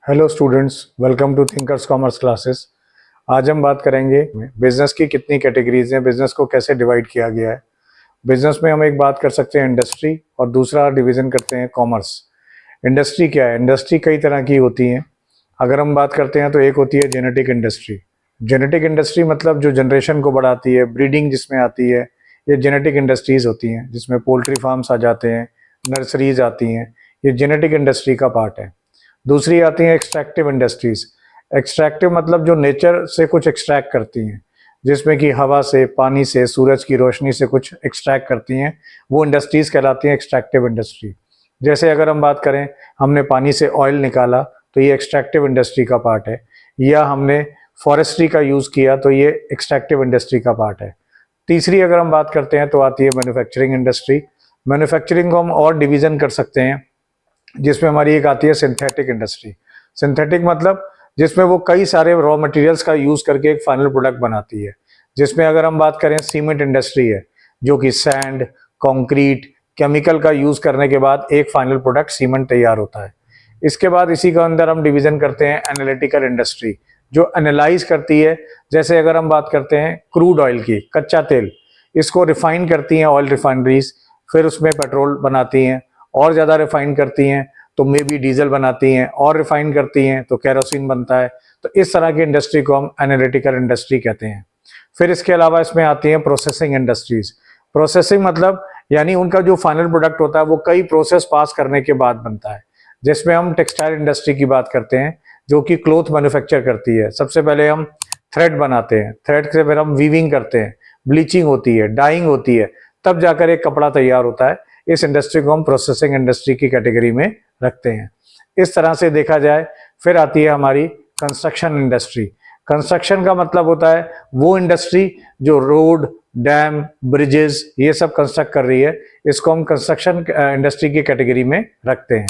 Hello students, welcome to thinkers commerce classes. आज हम बात करेंगे बिजनेस की कितनी कैटेगरीज हैं, बिजनेस को कैसे डिवाइड किया गया है। बिजनेस में हम एक बात कर सकते हैं इंडस्ट्री, और दूसरा डिवीजन करते हैं कॉमर्स। इंडस्ट्री क्या है? इंडस्ट्री कई तरह की होती हैं। अगर हम बात करते हैं तो एक होती है जेनेटिक इंडस्ट्री। जेनेटिक इंडस्ट्री मतलब जो जनरेशन को बढ़ाती है, ब्रीडिंग जिसमें आती है, ये जेनेटिक इंडस्ट्रीज होती हैं, जिसमें पोल्ट्री फार्म्स आ जाते हैं, नर्सरीज आती हैं, ये जेनेटिक इंडस्ट्री का पार्ट है। दूसरी आती है एक्सट्रैक्टिव इंडस्ट्रीज। एक्सट्रैक्टिव मतलब जो नेचर से कुछ एक्सट्रैक्ट करती हैं, जिसमें कि हवा से, पानी से, सूरज की रोशनी से कुछ एक्सट्रैक्ट करती हैं, वो इंडस्ट्रीज कहलाती हैं एक्सट्रैक्टिव इंडस्ट्री। जैसे अगर हम बात करें, हमने पानी से ऑयल निकाला तो ये एक्सट्रैक्टिव इंडस्ट्री का पार्ट है, या हमने फॉरेस्ट्री का यूज़ किया तो ये एक्सट्रैक्टिव इंडस्ट्री का पार्ट है। तीसरी अगर हम बात करते हैं तो आती है मैन्युफैक्चरिंग इंडस्ट्री। मैन्युफैक्चरिंग को हम और डिवीज़न कर सकते हैं, जिसमें हमारी एक आती है सिंथेटिक इंडस्ट्री। सिंथेटिक मतलब जिसमें वो कई सारे रॉ मटेरियल्स का यूज करके एक फाइनल प्रोडक्ट बनाती है। जिसमें अगर हम बात करें, सीमेंट इंडस्ट्री है, जो कि सैंड, कंक्रीट, केमिकल का यूज करने के बाद एक फाइनल प्रोडक्ट सीमेंट तैयार होता है। इसके बाद इसी के अंदर हम डिवीजन करते हैं एनालिटिकल इंडस्ट्री, जो एनालाइज करती है। जैसे अगर हम बात करते हैं क्रूड ऑयल की, कच्चा तेल, इसको रिफाइन करती हैं ऑयल रिफाइनरीज, फिर उसमें पेट्रोल बनाती हैं, और ज़्यादा रिफाइन करती हैं तो मे बी डीजल बनाती हैं, और रिफाइन करती हैं तो केरोसिन बनता है। तो इस तरह की इंडस्ट्री को हम एनालिटिकल इंडस्ट्री कहते हैं। फिर इसके अलावा इसमें आती हैं प्रोसेसिंग इंडस्ट्रीज। प्रोसेसिंग मतलब यानी उनका जो फाइनल प्रोडक्ट होता है वो कई प्रोसेस पास करने के बाद बनता है। जिसमें हम टेक्सटाइल इंडस्ट्री की बात करते हैं, जो कि क्लोथ मैन्युफैक्चर करती है। सबसे पहले हम थ्रेड बनाते हैं, थ्रेड से फिर हम वीविंग करते हैं, ब्लीचिंग होती है, डाइंग होती है, तब जाकर एक कपड़ा तैयार होता है। इस इंडस्ट्री को हम प्रोसेसिंग इंडस्ट्री की कैटेगरी में रखते हैं। इस तरह से देखा जाए, फिर आती है हमारी कंस्ट्रक्शन इंडस्ट्री। कंस्ट्रक्शन का मतलब होता है वो इंडस्ट्री जो रोड, डैम, ब्रिजेस ये सब कंस्ट्रक्ट कर रही है, इसको हम कंस्ट्रक्शन इंडस्ट्री की कैटेगरी में रखते हैं।